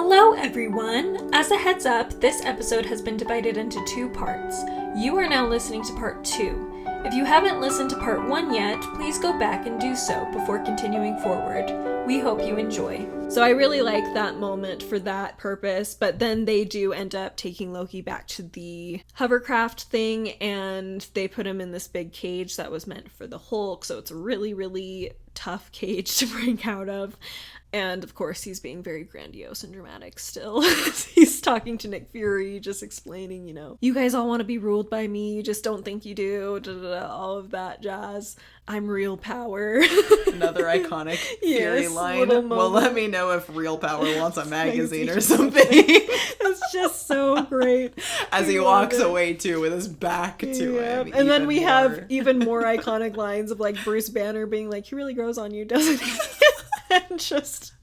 Hello everyone! As a heads up, this episode has been divided into 2 parts. You are now listening to part 2. If you haven't listened to part 1 yet, please go back and do so before continuing forward. We hope you enjoy. So I really like that moment for that purpose, but then they do end up taking Loki back to the hovercraft thing, and they put him in this big cage that was meant for the Hulk, so it's a really, really tough cage to break out of. And of course, he's being very grandiose and dramatic still. He's talking to Nick Fury, just explaining, you guys all want to be ruled by me, you just don't think you do, all of that jazz. I'm real power. Another iconic Fury line. Well, let me know if Real Power wants a magazine or something. It's just so great. As he walks away, too, with his back to him. And then we have even more iconic lines of, like, Bruce Banner being like, he really grows on you, doesn't he? And just,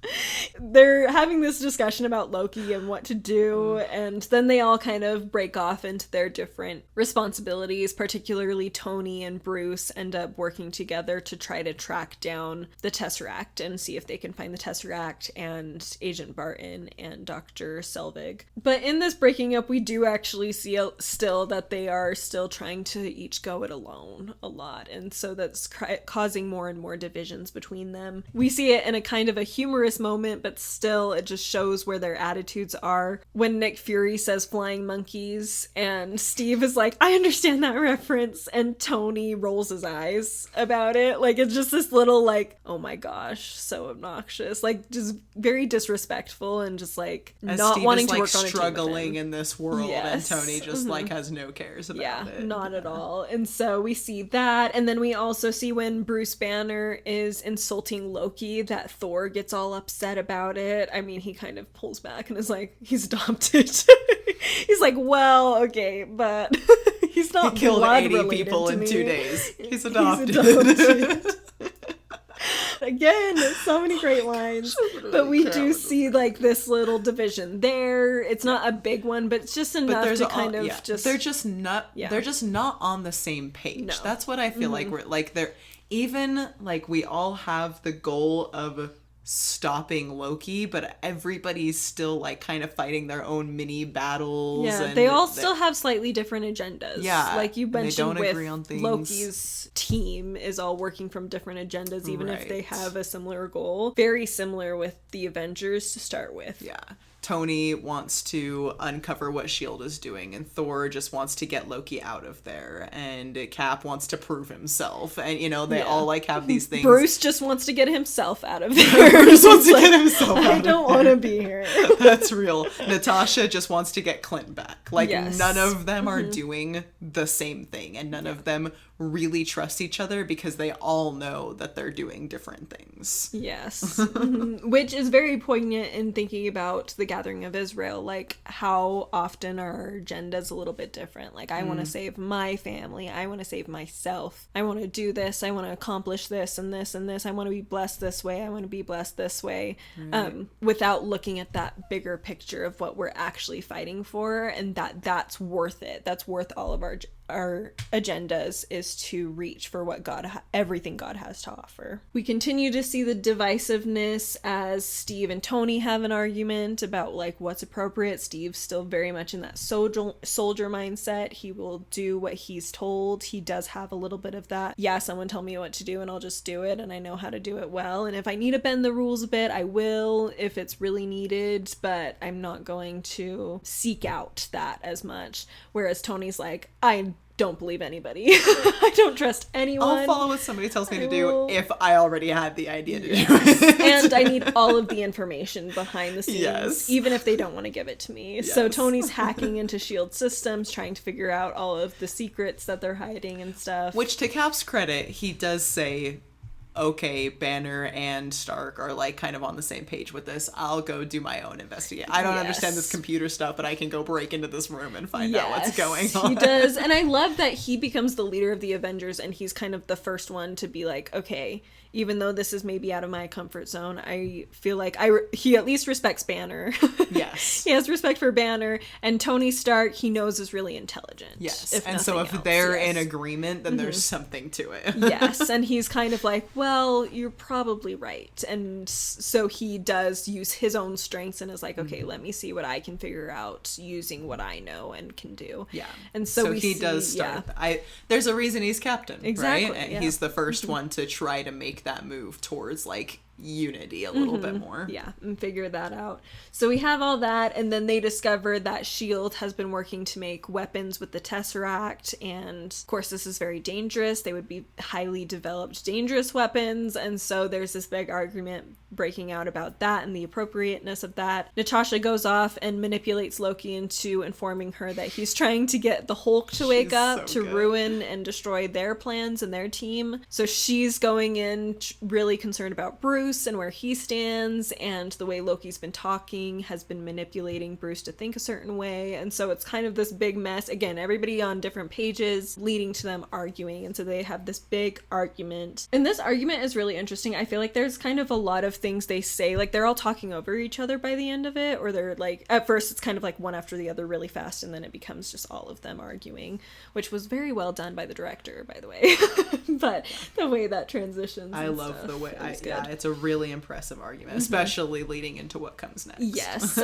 they're having this discussion about Loki and what to do, and then they all kind of break off into their different responsibilities. Particularly Tony and Bruce end up working together to try to track down the Tesseract and see if they can find the Tesseract and Agent Barton and Dr. Selvig. But in this breaking up, we do actually see still that they are still trying to each go it alone a lot, and so that's causing more and more divisions between them. We see it in a kind of a humorous moment, but still it just shows where their attitudes are. When Nick Fury says flying monkeys and Steve is like, I understand that reference, and Tony rolls his eyes about it. Like, it's just this little like, oh my gosh, so obnoxious, like just very disrespectful, and just like as not Steve wanting is, to like, work on a struggling in this world. Yes. And Tony just like has no cares about it. Not at all. And so we see that, and then we also see when Bruce Banner is insulting Loki that Thor gets all upset about it. I mean, he kind of pulls back and is like, he's adopted. He's like, well, okay, but he's not. He killed 80 people in 2 days. He's adopted. Again, so many great lines. But we do see like this little division there. It's not a big one, but it's just enough to kind of just. They're just not. Yeah. They're just not on the same page. No. That's what I feel like. We're like they're even like we all have the goal of stopping Loki, but everybody's still like kind of fighting their own mini battles. Yeah, and they all still have slightly different agendas. Yeah, like you mentioned, they don't with agree on things. Loki's team is all working from different agendas, even if they have a similar goal. Very similar with the Avengers to start with. Yeah. Tony wants to uncover what S.H.I.E.L.D. is doing, and Thor just wants to get Loki out of there, and Cap wants to prove himself, and they all like have these things. Bruce just wants to get himself out of there. Bruce wants to get himself out I don't want to be here. That's real. Natasha just wants to get Clint back. Like, none of them are doing the same thing, and none of them really trust each other because they all know that they're doing different things. Yes. Which is very poignant in thinking about the Gathering of Israel, like how often our agendas a little bit different. Like, I want to save my family, I want to save myself, I want to do this, I want to accomplish this and this and this, I want to be blessed this way, I want to be blessed this way, without looking at that bigger picture of what we're actually fighting for, and that's worth it. That's worth all of our agendas, is to reach for what everything God has to offer. We continue to see the divisiveness as Steve and Tony have an argument about like what's appropriate. Steve's still very much in that soldier mindset. He will do what he's told. He does have a little bit of that, someone tell me what to do and I'll just do it, and I know how to do it well, and if I need to bend the rules a bit, I will if it's really needed, but I'm not going to seek out that as much. Whereas Tony's like, I don't believe anybody. I don't trust anyone. I'll follow what somebody tells me to do if I already had the idea to do it. And I need all of the information behind the scenes, even if they don't want to give it to me. So Tony's hacking into S.H.I.E.L.D. systems, trying to figure out all of the secrets that they're hiding and stuff. Which, to Cap's credit, he does say, okay, Banner and Stark are like kind of on the same page with this. I'll go do my own investigation. I don't understand this computer stuff, but I can go break into this room and find out what's going on. He does. And I love that he becomes the leader of the Avengers, and he's kind of the first one to be like, okay, even though this is maybe out of my comfort zone, I feel like he at least respects Banner. Yes. He has respect for Banner, and Tony Stark, he knows, is really intelligent. Yes. And so if they're in agreement, then there's something to it. Yes. And he's kind of like, well, well, you're probably right. And so he does use his own strengths and is like, okay, let me see what I can figure out using what I know and can do. Yeah. And so he does start. There's a reason he's captain, exactly, right? And he's the first one to try to make that move towards like unity a little bit more. Yeah, and figure that out. So we have all that, and then they discover that S.H.I.E.L.D. has been working to make weapons with the Tesseract, and of course this is very dangerous. They would be highly developed, dangerous weapons, and so there's this big argument breaking out about that and the appropriateness of that. Natasha goes off and manipulates Loki into informing her that he's trying to get the Hulk to wake up to ruin and destroy their plans and their team. So she's going in really concerned about Bruce and where he stands, and the way Loki's been talking has been manipulating Bruce to think a certain way, and so it's kind of this big mess. Again, everybody on different pages leading to them arguing, and so they have this big argument. And this argument is really interesting. I feel like there's kind of a lot of things they say, like they're all talking over each other by the end of it, or they're like, at first it's kind of like one after the other really fast, and then it becomes just all of them arguing, which was very well done by the director, by the way. But the way that transitions, I love the way it's a really impressive argument, especially leading into what comes next. Yes.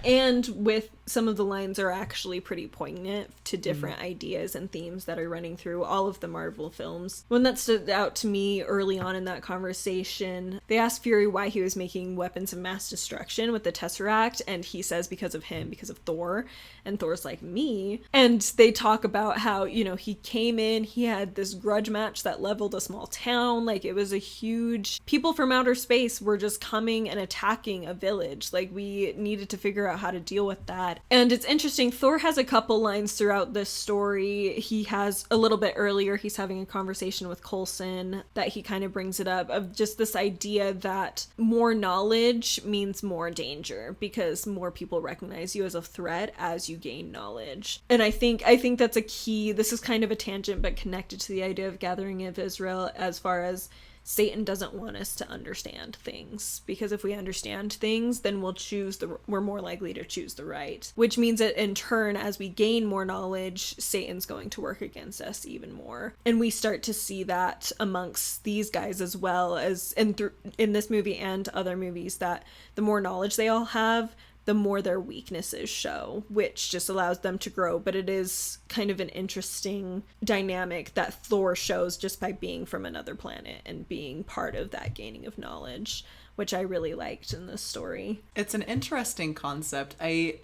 And with some of the lines are actually pretty poignant to different ideas and themes that are running through all of the Marvel films. One that stood out to me early on in that conversation, they asked Fury why he was making weapons of mass destruction with the Tesseract, and he says because of him, because of Thor. And Thor's like, me? And they talk about how, you know, he came in, he had this grudge match that leveled a small town, like it was a huge... People from outer space were just coming and attacking a village. Like, we needed to figure out how to deal with that. And it's interesting, Thor has a couple lines throughout this story. He has, a little bit earlier, he's having a conversation with Coulson that he kind of brings it up, of just this idea that more knowledge means more danger, because more people recognize you as a threat as you gain knowledge. And I think that's a key. This is kind of a tangent, but connected to the idea of Gathering of Israel, as far as Satan doesn't want us to understand things, because if we understand things, then we're more likely to choose the right, which means that in turn, as we gain more knowledge, Satan's going to work against us even more. And we start to see that amongst these guys as well, as in this movie and other movies, that the more knowledge they all have, the more their weaknesses show, which just allows them to grow. But it is kind of an interesting dynamic that Thor shows just by being from another planet and being part of that gaining of knowledge, which I really liked in this story. It's an interesting concept. I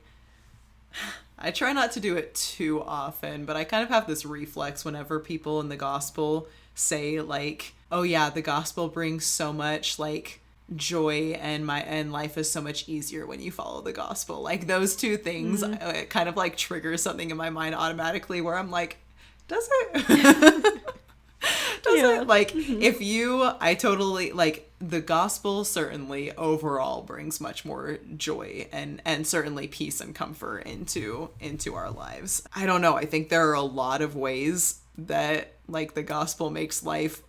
try not to do it too often, but I kind of have this reflex whenever people in the gospel say, like, oh yeah, the gospel brings so much, like, joy, and life is so much easier when you follow the gospel. Like, those two things, it kind of like triggers something in my mind automatically where I'm like, does it? It? Like, if I totally, like, the gospel certainly overall brings much more joy and certainly peace and comfort into our lives. I don't know. I think there are a lot of ways that, like, the gospel makes life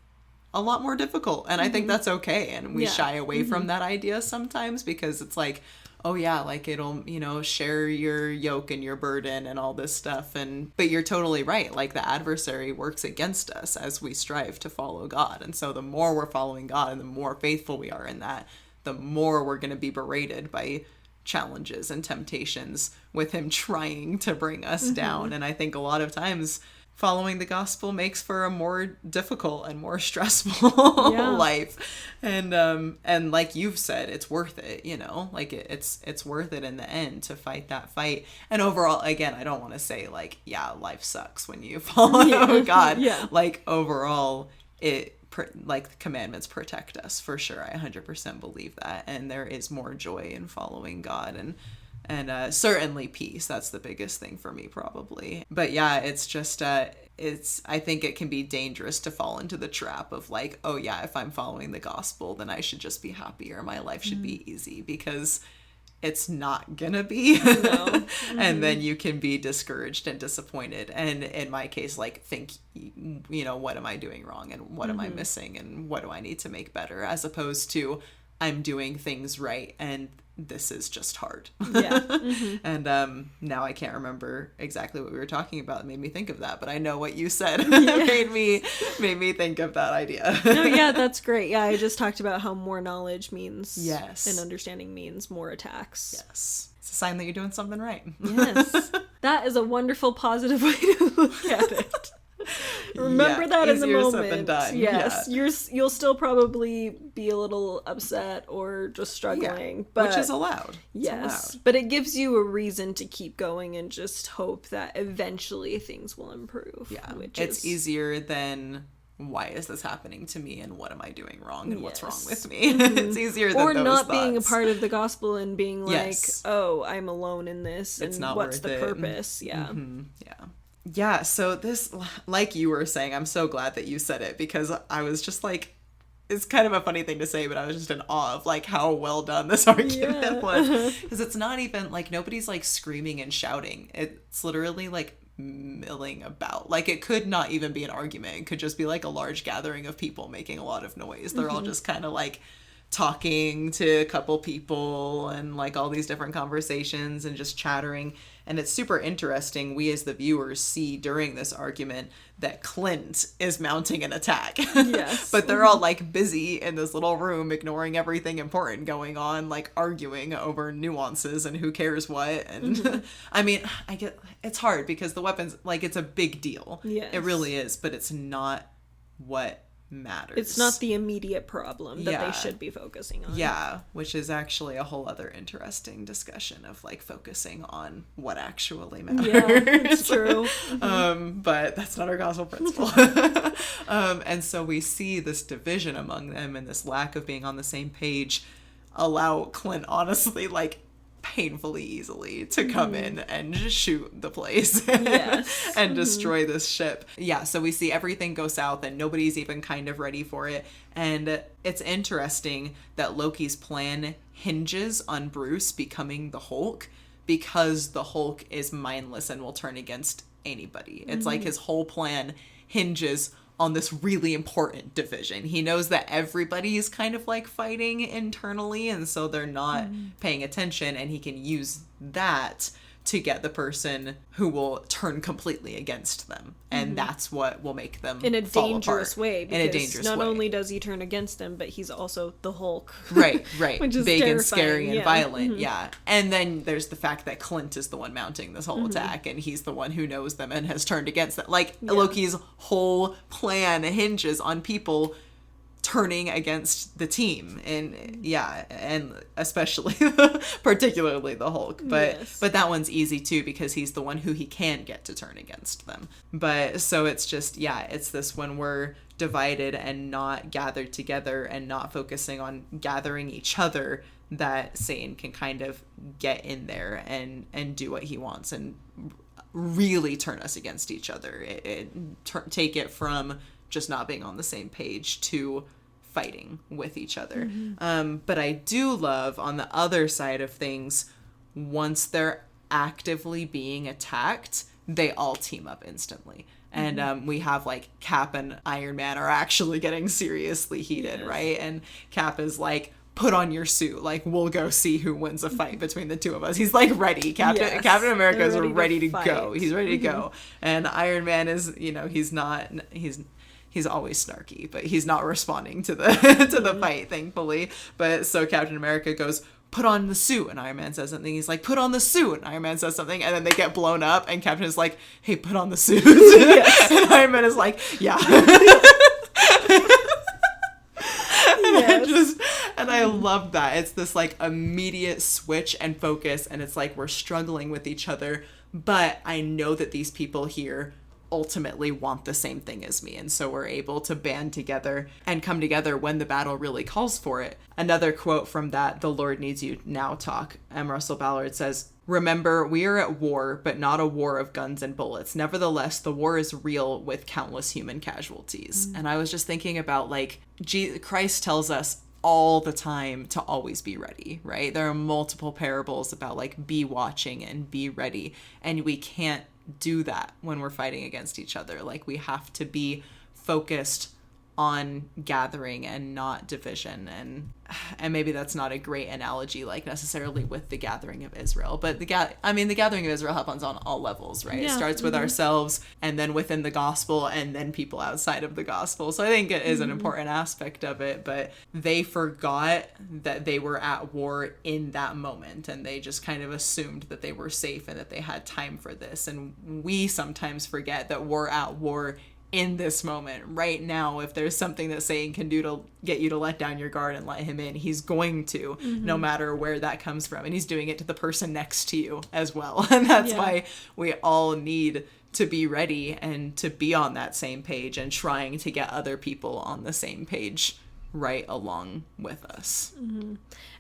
a lot more difficult, and I think that's okay, and we shy away from that idea sometimes, because it's like, oh yeah, like, it'll, you know, share your yoke and your burden and all this stuff. But you're totally right, like, the adversary works against us as we strive to follow God, and so the more we're following God and the more faithful we are in that, the more we're going to be berated by challenges and temptations with him trying to bring us down. And I think a lot of times following the gospel makes for a more difficult and more stressful life. And like you've said, it's worth it, you know, like it's worth it in the end to fight that fight. And overall, again, I don't want to say like, yeah, life sucks when you follow God. Like, overall, like, the commandments protect us for sure. I 100% believe that. And there is more joy in following God, and certainly peace. That's the biggest thing for me, probably. But yeah, it's just, I think it can be dangerous to fall into the trap of like, oh yeah, if I'm following the gospel, then I should just be happy, or my life should be easy, because it's not gonna be. No. And then you can be discouraged and disappointed. And in my case, like, think, you know, what am I doing wrong, and what am I missing, and what do I need to make better, as opposed to, I'm doing things right and this is just hard. Yeah. Mm-hmm. And now I can't remember exactly what we were talking about. It made me think of that, but I know what you said made me think of that idea. No, yeah, that's great. Yeah, I just talked about how more knowledge means, yes, and understanding means more attacks. Yes. It's a sign that you're doing something right. Yes. That is a wonderful, positive way to look at it. Remember that in the moment. Said than done. Yes, you'll still probably be a little upset or just struggling, but which is allowed. Yes, but it gives you a reason to keep going and just hope that eventually things will improve. Yeah, it's easier than why is this happening to me and what am I doing wrong and what's wrong with me? It's easier than or those not thoughts. Being a part of the gospel and being like, oh, I'm alone in this, and what's the purpose? Yeah. Mm-hmm. Yeah, so this, like you were saying, I'm so glad that you said it, because I was just like, it's kind of a funny thing to say, but I was just in awe of like how well done this argument was. Because it's not even like, nobody's like screaming and shouting. It's literally like milling about. Like, it could not even be an argument. It could just be like a large gathering of people making a lot of noise. They're all just kind of like talking to a couple people and like all these different conversations and just chattering. And it's super interesting. We as the viewers see during this argument that Clint is mounting an attack. Yes. But they're all like busy in this little room, ignoring everything important going on, like arguing over nuances and who cares what. And I mean, I get, it's hard because the weapons, like, it's a big deal. Yes. It really is, but it's not what matters. It's not the immediate problem that they should be focusing on. Yeah, which is actually a whole other interesting discussion of like focusing on what actually matters. Yeah, it's true. But that's not our gospel principle. And so we see this division among them and this lack of being on the same page allow Clint, honestly, like, painfully easily to come in and just shoot the place and destroy this ship. Yeah, so we see everything go south and nobody's even kind of ready for it. And it's interesting that Loki's plan hinges on Bruce becoming the Hulk, because the Hulk is mindless and will turn against anybody. It's like his whole plan hinges on this really important division. He knows that everybody is kind of like fighting internally, and so they're not paying attention, and he can use that to get the person who will turn completely against them. And that's what will make them in a fall dangerous apart. way. Because in a dangerous not way. only does he turn against them, but he's also the Hulk. Right. Which is big terrifying. And scary and violent. Yeah. And then there's the fact that Clint is the one mounting this whole attack, and he's the one who knows them and has turned against them. Like, Loki's whole plan hinges on people turning against the team, and and especially particularly the Hulk, but that one's easy too, because he's the one who he can get to turn against them. But so it's just it's this, when we're divided and not gathered together and not focusing on gathering each other, that Satan can kind of get in there and do what he wants and really turn us against each other. Take it from just not being on the same page to fighting with each other. But I do love, on the other side of things, once they're actively being attacked, they all team up instantly. And we have like Cap and Iron Man are actually getting seriously heated, right? And Cap is like, put on your suit, like, we'll go see who wins a fight between the two of us. He's like ready. Captain America is ready to go. He's ready to go. And Iron Man is, he's always snarky, but he's not responding to the to the fight, thankfully. But so Captain America goes, put on the suit, and Iron Man says something. He's like, put on the suit, and Iron Man says something, and then they get blown up, and Captain is like, hey, put on the suit. And Iron Man is like, yeah. And I love that. It's this like immediate switch and focus, and it's like we're struggling with each other, but I know that these people here ultimately want the same thing as me, and so we're able to band together and come together when the battle really calls for it. Another quote from that "The Lord Needs You Now" talk, M. Russell Ballard says, "Remember, we are at war, but not a war of guns and bullets. Nevertheless, the war is real with countless human casualties." And I was just thinking about, like, Christ tells us all the time to always be ready, right? There are multiple parables about, like, be watching and be ready, and we can't do that when we're fighting against each other. Like, we have to be focused on gathering and not division. And maybe that's not a great analogy, like necessarily with the gathering of Israel, but the gathering of Israel happens on all levels, right? It starts with ourselves, and then within the gospel, and then people outside of the gospel. So I think it is an important aspect of it, but they forgot that they were at war in that moment, and they just kind of assumed that they were safe and that they had time for this. And we sometimes forget that we're at war in this moment right now. If there's something that Satan can do to get you to let down your guard and let him in, he's going to, no matter where that comes from. And he's doing it to the person next to you as well. And that's why we all need to be ready and to be on that same page and trying to get other people on the same page right along with us.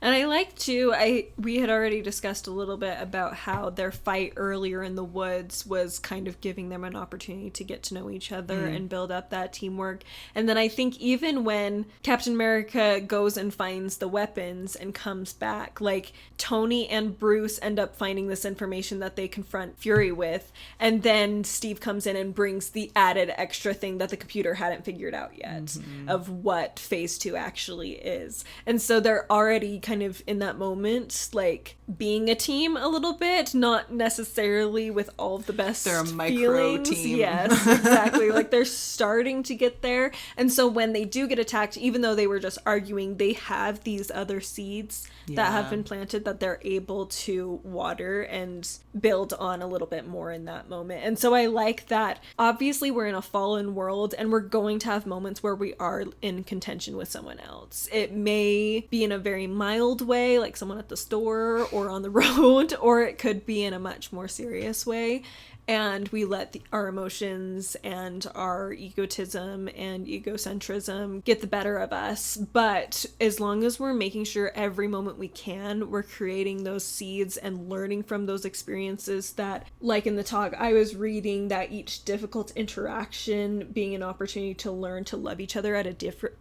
And I like too, we had already discussed a little bit about how their fight earlier in the woods was kind of giving them an opportunity to get to know each other and build up that teamwork. And then I think even when Captain America goes and finds the weapons and comes back, like Tony and Bruce end up finding this information that they confront Fury with, and then Steve comes in and brings the added extra thing that the computer hadn't figured out yet of what Phase 2 actually is. And so they're already kind of in that moment, like being a team a little bit, not necessarily with all of the best they're a micro feelings. team. Yes, exactly. Like they're starting to get there. And so when they do get attacked, even though they were just arguing, they have these other seeds that have been planted that they're able to water and build on a little bit more in that moment. And so I like that. Obviously we're in a fallen world and we're going to have moments where we are in contention with someone else. It may be in a very mild way, like someone at the store or on the road, or it could be in a much more serious way. And we let our emotions and our egotism and egocentrism get the better of us. But as long as we're making sure every moment we can, we're creating those seeds and learning from those experiences that, like in the talk, I was reading that each difficult interaction being an opportunity to learn to love each other at a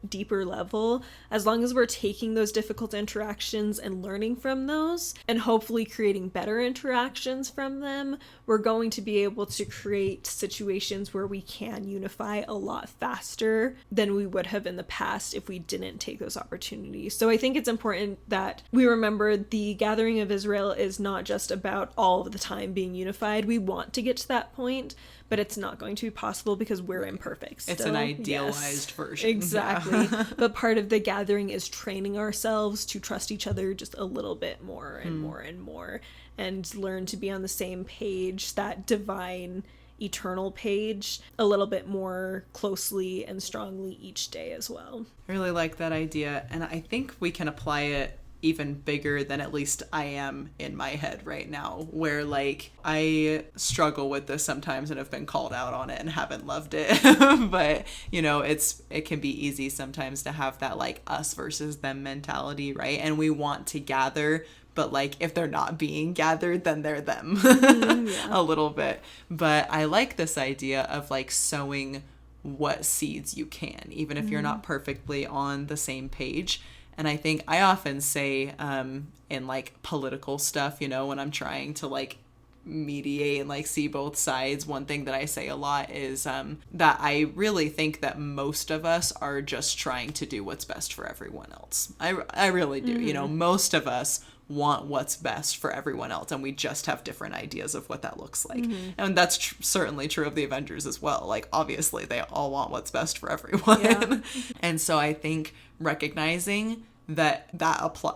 deeper level. As long as we're taking those difficult interactions and learning from those and hopefully creating better interactions from them, we're going to be able to create situations where we can unify a lot faster than we would have in the past if we didn't take those opportunities. So I think it's important that we remember the gathering of Israel is not just about all of the time being unified. We want to get to that point, but it's not going to be possible because we're imperfect still. It's an idealized version. Exactly. Yeah. But part of the gathering is training ourselves to trust each other just a little bit more and more and more, and learn to be on the same page, that divine eternal page, a little bit more closely and strongly each day as well. I really like that idea, and I think we can apply it even bigger than at least I am in my head right now, where like I struggle with this sometimes and have been called out on it and haven't loved it. But you know, it can be easy sometimes to have that like us versus them mentality, right? And we want to gather, but like if they're not being gathered, then they're them. A little bit. But I like this idea of like sowing what seeds you can, even if you're not perfectly on the same page. And I think I often say in like political stuff, you know, when I'm trying to like mediate and like see both sides, one thing that I say a lot is that I really think that most of us are just trying to do what's best for everyone else. I really do. You know, most of us want what's best for everyone else, and we just have different ideas of what that looks like. And that's certainly true of the Avengers as well. Like obviously they all want what's best for everyone. And so I think recognizing that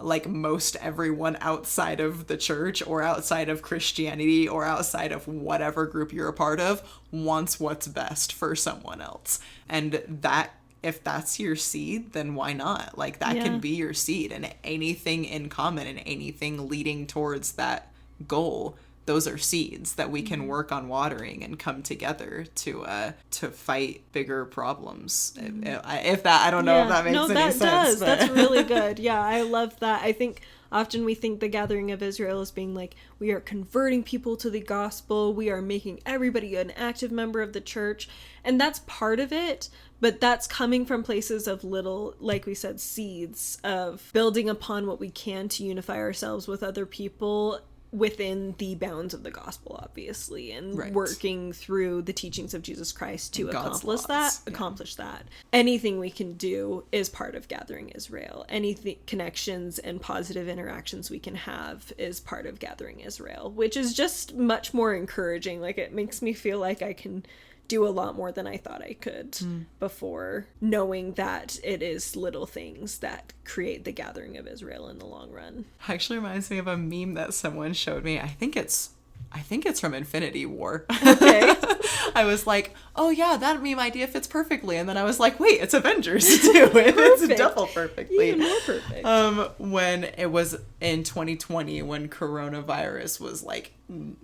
like most everyone outside of the church or outside of Christianity or outside of whatever group you're a part of wants what's best for someone else. And that, if that's your seed, then why not? Like that can be your seed, and anything in common and anything leading towards that goal, those are seeds that we can work on watering and come together to fight bigger problems. If that, I don't know if that makes any sense. No, that does. But... That's really good. Yeah, I love that. I think often we think the gathering of Israel as being like, we are converting people to the gospel, we are making everybody an active member of the church, and that's part of it, but that's coming from places of little, like we said, seeds of building upon what we can to unify ourselves with other people within the bounds of the gospel, obviously, and Right. working through the teachings of Jesus Christ to God's accomplish laws. accomplish that. Anything we can do is part of gathering Israel. Anything, connections and positive interactions we can have is part of gathering Israel, which is just much more encouraging. Like, it makes me feel like I can do a lot more than I thought I could before, knowing that it is little things that create the gathering of Israel in the long run. Actually reminds me of a meme that someone showed me. I think it's from Infinity War. Okay. I was like, oh yeah, that meme idea fits perfectly. And then I was like, wait, it's Avengers too. It's double perfectly. Even more perfect. When it was in 2020, when coronavirus was like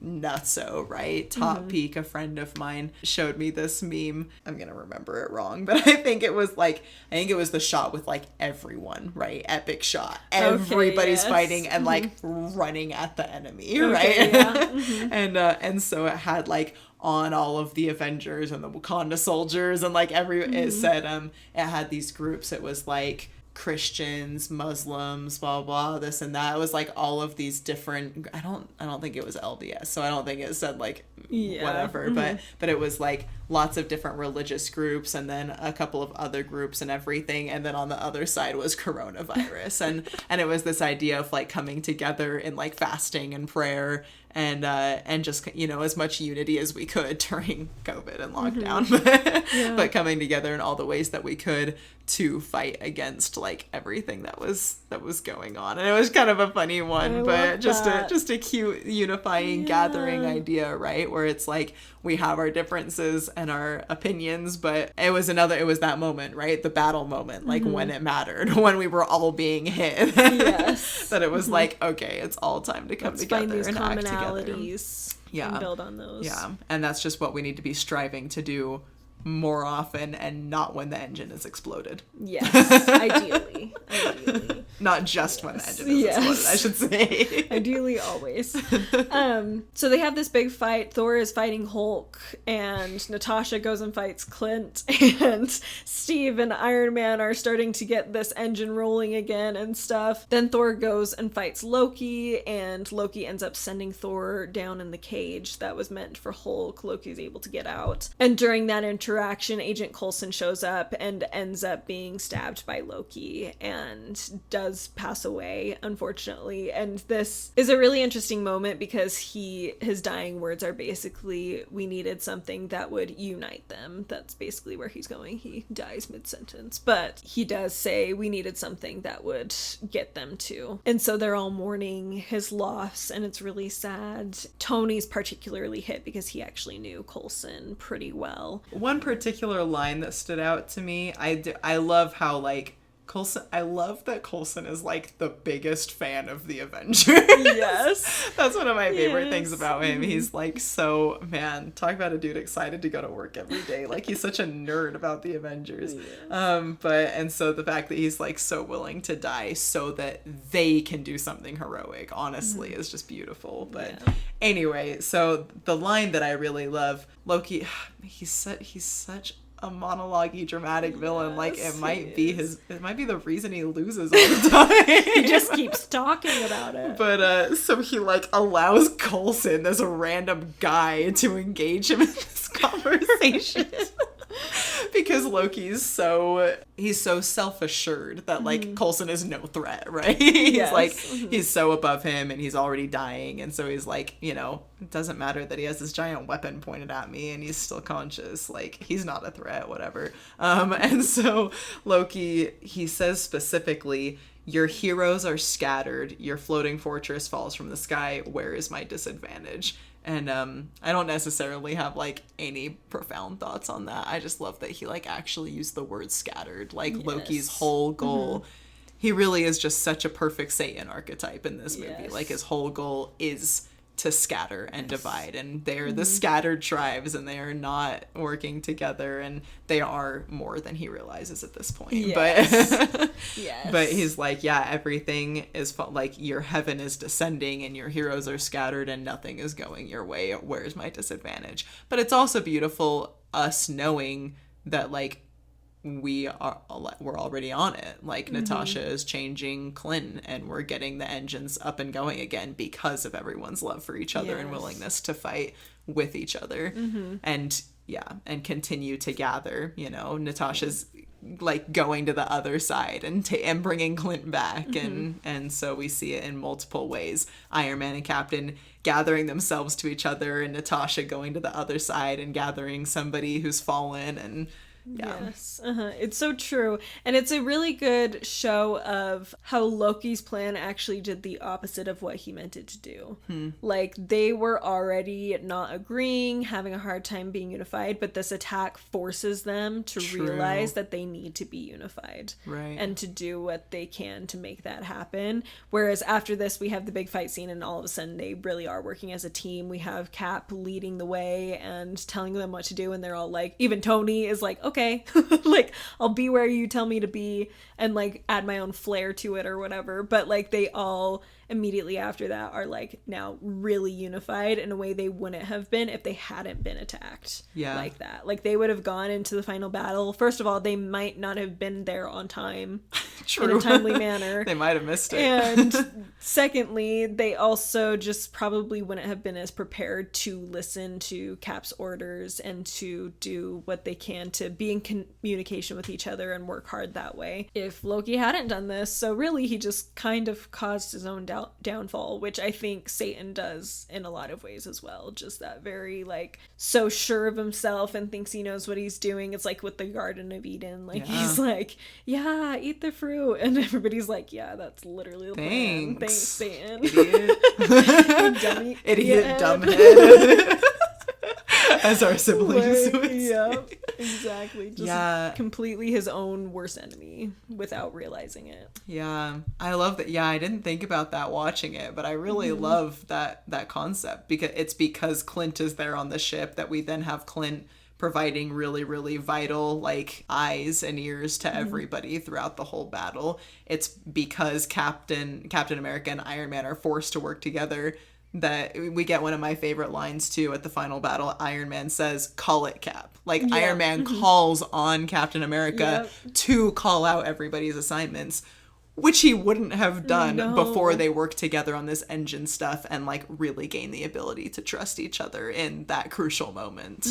nutso, right? Top peak, a friend of mine showed me this meme. I'm gonna remember it wrong, but I think it was the shot with like everyone, right? Epic shot. Everybody's fighting and like running at the enemy, right? Yeah. And so it had like on all of the Avengers and the Wakanda soldiers and like it said it had these groups. It was like Christians, Muslims, blah blah, this and that. It was like all of these different. I don't think it was LDS, so I don't think it said like whatever. But it was like lots of different religious groups, and then a couple of other groups and everything. And then on the other side was coronavirus, and it was this idea of like coming together in like fasting and prayer. And just, you know, as much unity as we could during COVID and lockdown, but coming together in all the ways that we could to fight against like everything that was going on. And it was kind of a funny one, but just a cute unifying gathering idea, right? Where it's like we have our differences and our opinions, but it was that moment, right? The battle moment, like when it mattered, when we were all being hit. Yes. That it was like, okay, it's all time to come together and act together. And build on those. Yeah, and that's just what we need to be striving to do more often, and not when the engine is exploded. Yes, ideally. Not just when the engine is exploded, I should say. Ideally, always. So they have this big fight. Thor is fighting Hulk, and Natasha goes and fights Clint, and Steve and Iron Man are starting to get this engine rolling again and stuff. Then Thor goes and fights Loki, and Loki ends up sending Thor down in the cage that was meant for Hulk. Loki's able to get out. And during that interaction, Agent Coulson shows up and ends up being stabbed by Loki and does pass away, unfortunately. And this is a really interesting moment because his dying words are basically, we needed something that would unite them. That's basically where he's going. He dies mid-sentence, but he does say we needed something that would get them to. And so they're all mourning his loss, and it's really sad. Tony's particularly hit because he actually knew Coulson pretty well. One particular line that stood out to me, I love how like Coulson, I love that Coulson is like the biggest fan of the Avengers. Yes. That's one of my favorite things about him. He's like, so, man, talk about a dude excited to go to work every day. Like, he's such a nerd about the Avengers. Yes. And so the fact that he's like so willing to die so that they can do something heroic, honestly, is just beautiful. But anyway, so the line that I really love, Loki, he's such a monologue-y dramatic villain. Like, it might be the reason he loses all the time. He just keeps talking about it. But so he like allows Coulson, this random guy, to engage him in this conversation. Because Loki's so self-assured that like Coulson is no threat, right? He's like he's so above him and he's already dying, and so he's like, you know, it doesn't matter that he has this giant weapon pointed at me and he's still conscious, like he's not a threat, whatever. And so Loki, he says specifically, your heroes are scattered, your floating fortress falls from the sky, where is my disadvantage? And I don't necessarily have like any profound thoughts on that. I just love that he like actually used the word scattered. Like Loki's whole goal, he really is just such a perfect Satan archetype in this movie. Like his whole goal is to scatter and divide, and they're the scattered tribes, and they are not working together, and they are more than he realizes at this point. But but he's like, yeah, everything is like your heaven is descending and your heroes are scattered and nothing is going your way. Where's my disadvantage? But it's also beautiful us knowing that like we're already on it. Like Natasha is changing Clint, and we're getting the engines up and going again because of everyone's love for each other and willingness to fight with each other. And and continue to gather. You know, Natasha's like going to the other side and bringing Clint back, and so we see it in multiple ways. Iron Man and Captain gathering themselves to each other, and Natasha going to the other side and gathering somebody who's fallen. And yes, it's so true. And it's a really good show of how Loki's plan actually did the opposite of what he meant it to do. Like, they were already not agreeing, having a hard time being unified, but this attack forces them to realize that they need to be unified. Right. And to do what they can to make that happen. Whereas after this, we have the big fight scene, and all of a sudden they really are working as a team. We have Cap leading the way and telling them what to do, and they're all like, even Tony is like, okay, like, I'll be where you tell me to be, and like add my own flair to it or whatever. But like, they all immediately after that are like now really unified in a way they wouldn't have been if they hadn't been attacked like that. Like, they would have gone into the final battle. First of all, they might not have been there on time in a timely manner. They might have missed it. And secondly, they also just probably wouldn't have been as prepared to listen to Cap's orders and to do what they can to be in communication with each other and work hard that way if Loki hadn't done this. So really, he just kind of caused his own downfall, which I think Satan does in a lot of ways as well. Just that very, like, so sure of himself and thinks he knows what he's doing. It's like with the Garden of Eden. Like, he's like, yeah, eat the fruit. And everybody's like, yeah, that's literally the plan. Thanks, Satan. Idiot. Dummy. Idiot, dumbhead. As our siblings would say. Yep, exactly. Just completely his own worst enemy without realizing it. Yeah, I love that. Yeah, I didn't think about that watching it, but I really love that concept, because Clint is there on the ship, that we then have Clint providing really, really vital, like, eyes and ears to everybody throughout the whole battle. It's because Captain America and Iron Man are forced to work together that we get one of my favorite lines too at the final battle. Iron Man says, "Call it, Cap." Like, Iron Man calls on Captain America to call out everybody's assignments, which he wouldn't have done before they worked together on this engine stuff and like really gain the ability to trust each other in that crucial moment.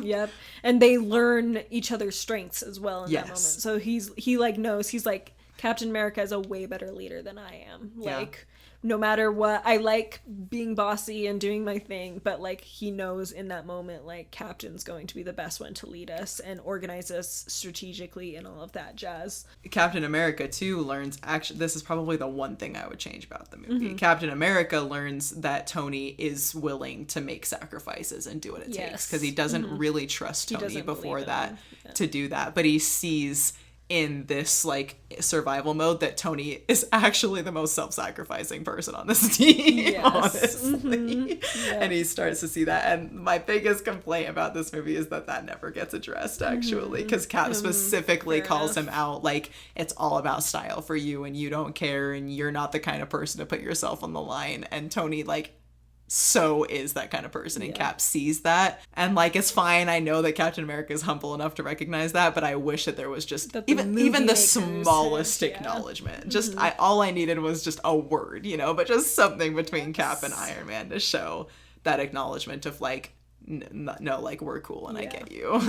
Yep. And they learn each other's strengths as well in that moment. So he like knows, he's like, Captain America is a way better leader than I am. Like, no matter what, I like being bossy and doing my thing, but like, he knows in that moment, like, Captain's going to be the best one to lead us and organize us strategically and all of that jazz. Captain America too learns, actually, this is probably the one thing I would change about the movie. Captain America learns that Tony is willing to make sacrifices and do what it takes, because he doesn't really trust Tony before that to do that, but he sees in this like survival mode that Tony is actually the most self-sacrificing person on this team, honestly. And he starts to see that. And my biggest complaint about this movie is that never gets addressed, actually, because Cap specifically calls him out, like, it's all about style for you and you don't care and you're not the kind of person to put yourself on the line. And Tony, like, so is that kind of person, and Cap sees that, and like, it's fine. I know that Captain America is humble enough to recognize that, but I wish that there was just even the smallest acknowledgement. Just all I needed was just a word, you know, but just something between Cap and Iron Man to show that acknowledgement of like, no, like, we're cool and I get you.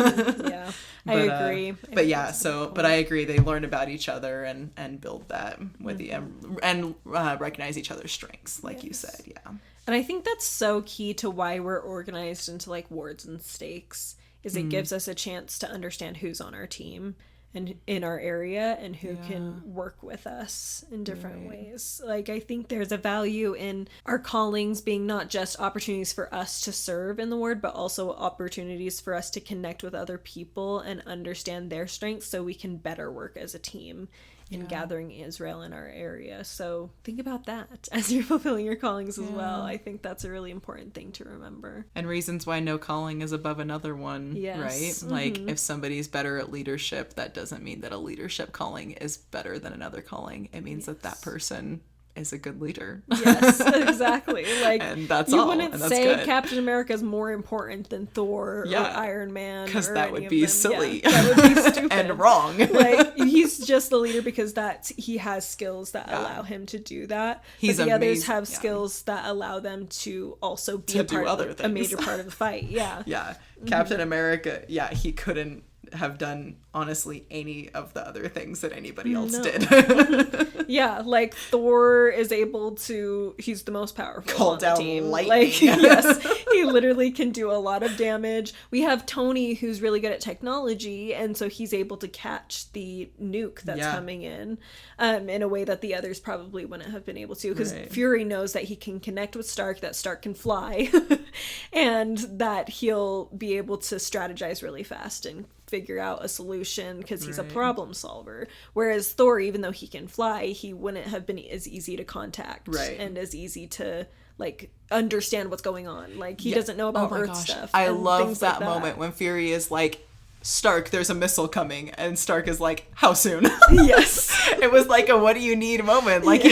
I agree. But I agree, they learn about each other and build that with and recognize each other's strengths, like you said. And I think that's so key to why we're organized into like wards and stakes, is it gives us a chance to understand who's on our team and in our area and who can work with us in different ways. Like, I think there's a value in our callings being not just opportunities for us to serve in the ward, but also opportunities for us to connect with other people and understand their strengths so we can better work as a team in gathering Israel in our area. So think about that as you're fulfilling your callings as well. I think that's a really important thing to remember. And reasons why no calling is above another one, right? Like, if somebody's better at leadership, that doesn't mean that a leadership calling is better than another calling. It means that person is a good leader. Yes, exactly. Like, and that's you all. wouldn't And that's say good. Captain America is more important than Thor or Iron Man, because that would be them. silly. Yeah, that would be stupid and wrong. Like, he's just the leader because he has skills that allow him to do that. He's but the others have yeah. skills that allow them to also be a major part of the fight. Yeah. Yeah. Captain America, he couldn't have done honestly any of the other things that anybody else did. Yeah, like Thor is able to, he's the most powerful call on down the team. lightning. Like, yes, he literally can do a lot of damage. We have Tony, who's really good at technology, and so he's able to catch the nuke that's coming in a way that the others probably wouldn't have been able to, because Fury knows that he can connect with Stark, that Stark can fly, and that he'll be able to strategize really fast and figure out a solution because he's a problem solver. Whereas Thor, even though he can fly, he wouldn't have been as easy to contact and as easy to like understand what's going on. Like, he doesn't know about Earth stuff. I love that moment when Fury is like, Stark, there's a missile coming, and Stark is like, how soon? Yes. It was like a what do you need moment. Like,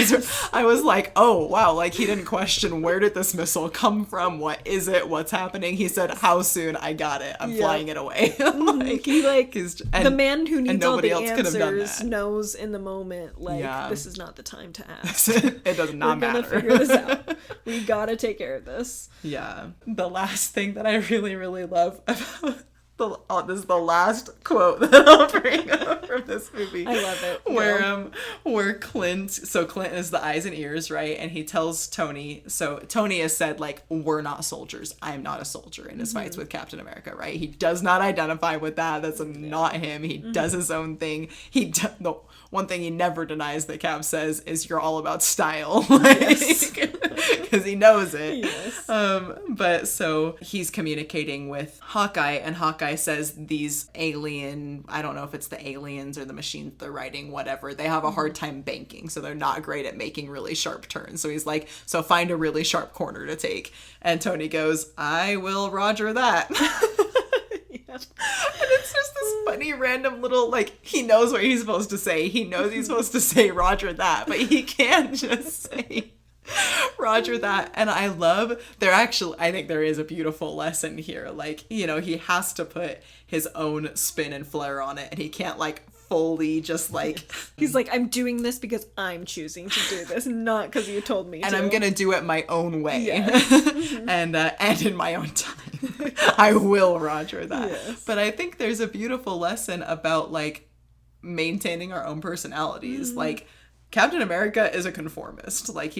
I was like, oh wow, like he didn't question where did this missile come from, what is it, what's happening. He said, how soon? I got it, I'm flying it away. Like, the man who needs all the answers that. knows in the moment, like, this is not the time to ask. It does not matter. We're gonna figure this out. We gotta take care of this. Yeah. The last thing that I really, really love about this is the last quote that I'll bring up from this movie. I love it. Where Clint is the eyes and ears, right? And he tells Tony, so Tony has said, like, we're not soldiers. I'm not a soldier in his fights with Captain America, right? He does not identify with that. That's not him. He does his own thing. The one thing he never denies that Cap says is you're all about style. Because he knows it. Yes. But so he's communicating with Hawkeye, and Hawkeye says these alien, I don't know if it's the aliens or the machines they're riding, whatever, they have a hard time banking, so they're not great at making really sharp turns. So he's like, so find a really sharp corner to take. And Tony goes, I will Roger that. And it's just this funny random little, like, he knows what he's supposed to say. He knows he's supposed to say Roger that, but he can't just say Roger that. And I think there is a beautiful lesson here. Like, you know, he has to put his own spin and flair on it, and he can't like fully just like he's like, I'm doing this because I'm choosing to do this, not because you told me and to. I'm gonna do it my own way. And in my own time. I will Roger that. Yes. But I think there's a beautiful lesson about like maintaining our own personalities. Like, Captain America is a conformist. Like,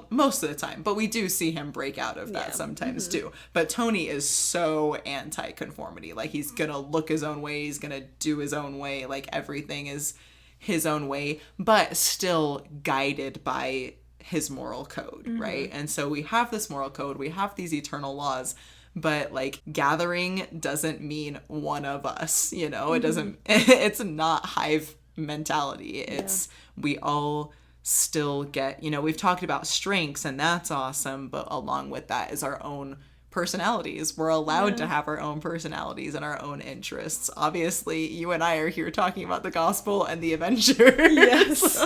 most of the time, but we do see him break out of that sometimes too. But Tony is so anti-conformity. Like, he's gonna look his own way, he's gonna do his own way, like everything is his own way, but still guided by his moral code, right? And so we have this moral code, we have these eternal laws, but like, gathering doesn't mean one of us, you know? It doesn't, it's not hive mentality. It's we all still get, you know, we've talked about strengths, and that's awesome, but along with that is our own personalities. We're allowed to have our own personalities and our own interests. Obviously, you and I are here talking about the gospel and the Avengers. Yes.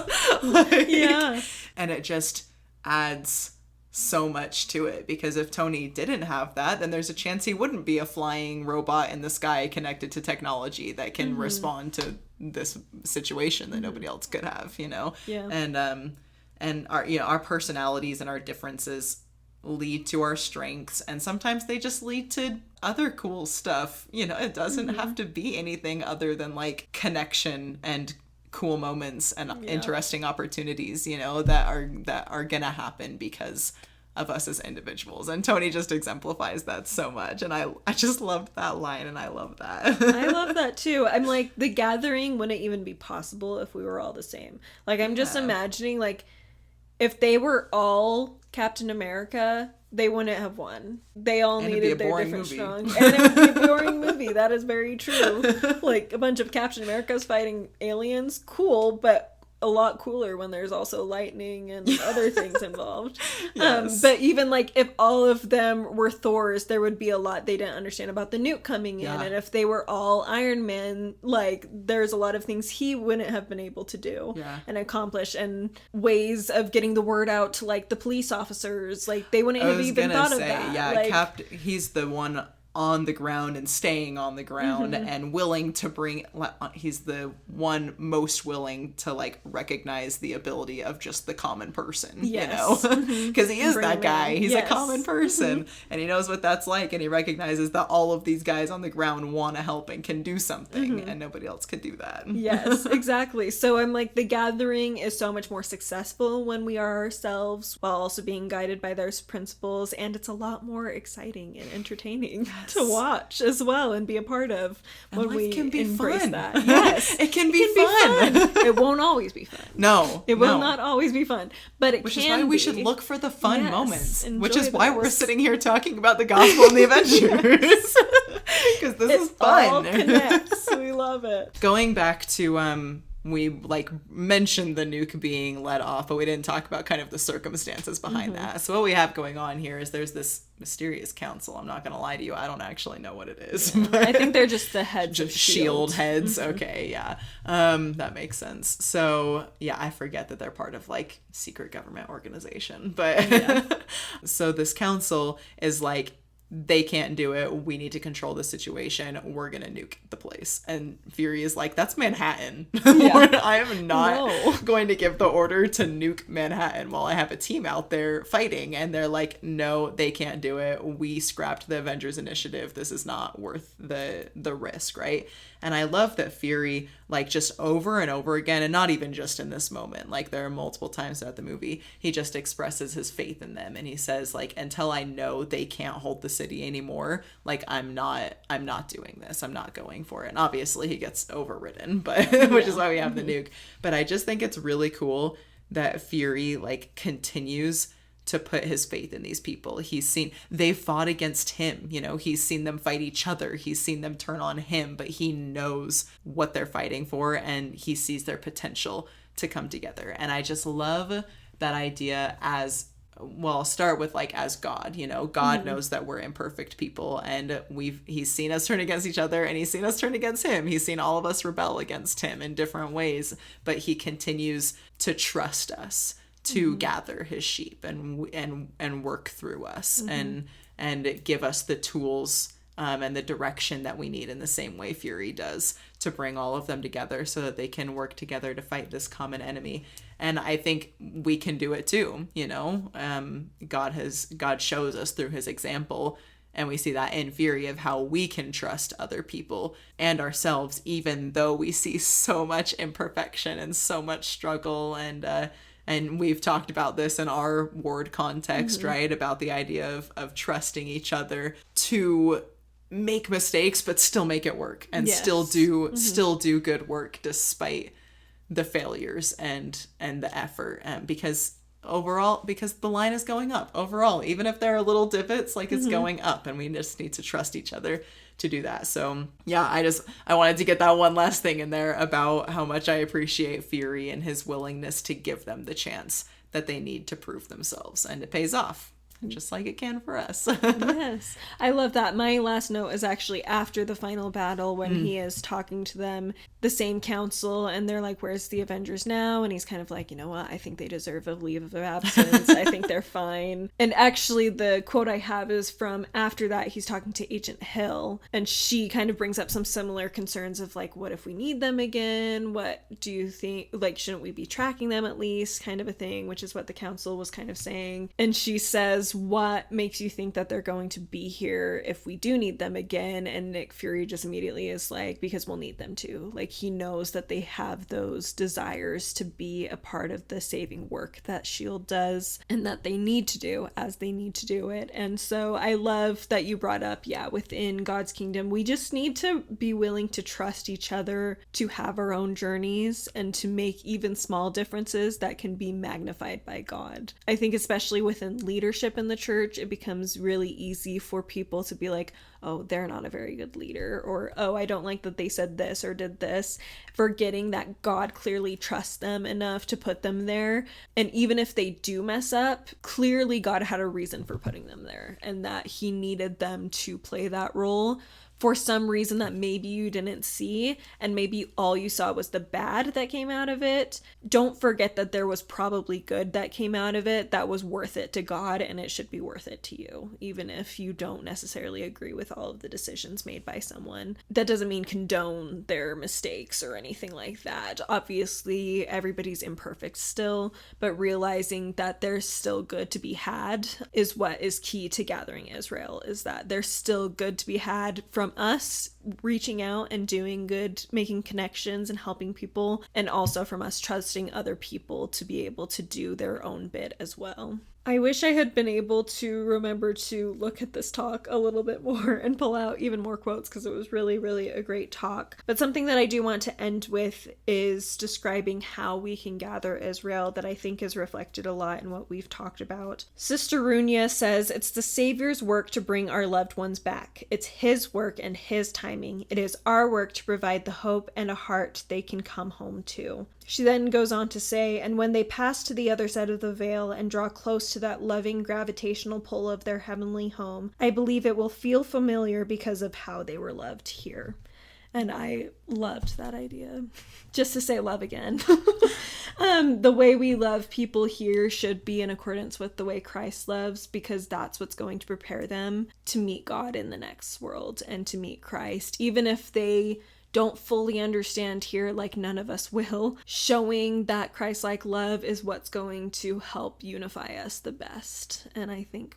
And it just adds so much to it, because if Tony didn't have that, then there's a chance he wouldn't be a flying robot in the sky connected to technology that can respond to this situation that nobody else could have, you know? And our, you know, our personalities and our differences lead to our strengths, and sometimes they just lead to other cool stuff, you know? It doesn't have to be anything other than like connection and cool moments and interesting opportunities, you know, that are gonna happen because of us as individuals. And Tony just exemplifies that so much, and I just loved that line, and I love that. I love that too. I'm like, the gathering wouldn't even be possible if we were all the same. Like, I'm just imagining, like, if they were all Captain America, they wouldn't have won. They all needed their different strong. And it would be a boring movie. That is very true. Like, a bunch of Captain Americas fighting aliens, cool, but a lot cooler when there's also lightning and other things involved. Yes. But even like if all of them were Thors, there would be a lot they didn't understand about the nuke coming in. Yeah. And if they were all Iron Man, like there's a lot of things he wouldn't have been able to do and accomplish, and ways of getting the word out to like the police officers. Like they wouldn't have even thought of that. Yeah, like, he's the one on the ground and staying on the ground and willing to bring, he's the one most willing to like recognize the ability of just the common person, you know, because he is that guy. He's a common person and he knows what that's like, and he recognizes that all of these guys on the ground want to help and can do something and nobody else could do that. Yes, exactly. So I'm like, the gathering is so much more successful when we are ourselves while also being guided by those principles, and it's a lot more exciting and entertaining to watch as well and be a part of when we can be embrace fun. that. Yes, it can be fun. It won't always be fun. No, it will not always be fun, but it which can is why be. we should look for the fun moments, which is enjoy why those. we're sitting here talking about the gospel and the Avengers, because this is fun. All connects. We love it. Going back to we like mentioned the nuke being let off, but we didn't talk about kind of the circumstances behind that. So what we have going on here is there's this mysterious council. I'm not gonna lie to you, I don't actually know what it is. But I think they're just the heads of shield heads. Okay, yeah. That makes sense. So yeah, I forget that they're part of like secret government organization. But so this council is like, they can't do it. We need to control the situation. We're going to nuke the place. And Fury is like, that's Manhattan. I am not going to give the order to nuke Manhattan while I have a team out there fighting. And they're like, no, they can't do it. We scrapped the Avengers initiative. This is not worth the risk, right? And I love that Fury, like, just over and over again, and not even just in this moment, like, there are multiple times throughout the movie, he just expresses his faith in them. And he says, like, until I know they can't hold the city anymore, like, I'm not doing this. I'm not going for it. And obviously he gets overridden, but which is why we have the nuke. But I just think it's really cool that Fury, like, continues to put his faith in these people. They fought against him, you know, he's seen them fight each other, he's seen them turn on him, but he knows what they're fighting for, and he sees their potential to come together. And I just love that idea as, well, I'll start with like, as God, you know, God knows that we're imperfect people, and he's seen us turn against each other, and he's seen us turn against him. He's seen all of us rebel against him in different ways, but he continues to trust us to gather his sheep and work through us and give us the tools and the direction that we need, in the same way Fury does, to bring all of them together so that they can work together to fight this common enemy. And I think we can do it too, you know. God shows us through his example, and we see that in Fury of how we can trust other people and ourselves, even though we see so much imperfection and so much struggle. And we've talked about this in our ward context, right? About the idea of trusting each other to make mistakes, but still make it work, and still do good work despite the failures and the effort. Because the line is going up overall, even if there are little divots, like it's going up, and we just need to trust each other to do that. So yeah, I wanted to get that one last thing in there about how much I appreciate Fury and his willingness to give them the chance that they need to prove themselves, and it pays off. Just like it can for us. Yes. I love that. My last note is actually after the final battle, when he is talking to them, the same council, and they're like, where's the Avengers now? And he's kind of like, you know what? I think they deserve a leave of absence. I think they're fine. And actually the quote I have is from after that, he's talking to Agent Hill, and she kind of brings up some similar concerns of like, what if we need them again? What do you think? Like, shouldn't we be tracking them at least? Kind of a thing, which is what the council was kind of saying. And she says, what makes you think that they're going to be here if we do need them again? And Nick Fury just immediately is like, because we'll need them to. Like, he knows that they have those desires to be a part of the saving work that S.H.I.E.L.D. does, and that they need to do as they need to do it. And so I love that you brought up, within God's kingdom, we just need to be willing to trust each other, to have our own journeys, and to make even small differences that can be magnified by God. I think especially within leadership in the church, it becomes really easy for people to be like, oh, they're not a very good leader, or, oh, I don't like that they said this or did this, forgetting that God clearly trusts them enough to put them there. And even if they do mess up, clearly God had a reason for putting them there, and that he needed them to play that role for some reason that maybe you didn't see, and maybe all you saw was the bad that came out of it. Don't forget that there was probably good that came out of it that was worth it to God, and it should be worth it to you, even if you don't necessarily agree with all of the decisions made by someone. That doesn't mean condone their mistakes or anything like that. Obviously, everybody's imperfect still, but realizing that there's still good to be had is what is key to Gathering Israel, is that there's still good to be had from us reaching out and doing good, making connections and helping people, and also from us trusting other people to be able to do their own bit as well. I wish I had been able to remember to look at this talk a little bit more and pull out even more quotes, because it was really, really a great talk. But something that I do want to end with is describing how we can gather Israel that I think is reflected a lot in what we've talked about. Sister Runia says, it's the Savior's work to bring our loved ones back. It's his work and his timing. It is our work to provide the hope and a heart they can come home to. She then goes on to say, and when they pass to the other side of the veil and draw close to that loving gravitational pull of their heavenly home, I believe it will feel familiar because of how they were loved here. And I loved that idea. Just to say love again. The way we love people here should be in accordance with the way Christ loves, because that's what's going to prepare them to meet God in the next world and to meet Christ. Even if they don't fully understand here, like none of us will, showing that Christ-like love is what's going to help unify us the best. And I think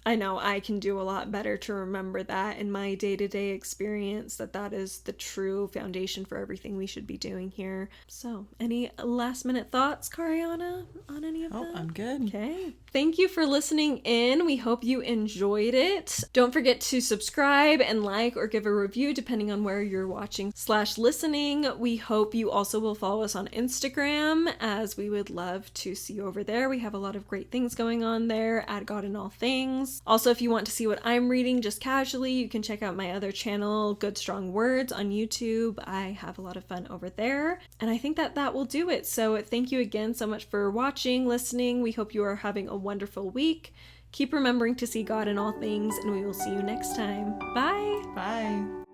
I know I can do a lot better to remember that in my day-to-day experience, that is the true foundation for everything we should be doing here. So, any last-minute thoughts, Kariana, on any of that? Oh, I'm good. Okay. Thank you for listening in. We hope you enjoyed it. Don't forget to subscribe and like or give a review depending on where you're watching/listening. We hope you also will follow us on Instagram, as we would love to see you over there. We have a lot of great things going on there at God in All Things. Also, if you want to see what I'm reading just casually, you can check out my other channel, Good Strong Words, on YouTube. I have a lot of fun over there. And I think that will do it. So thank you again so much for watching, listening. We hope you are having a wonderful week. Keep remembering to see God in all things, and we will see you next time. Bye! Bye!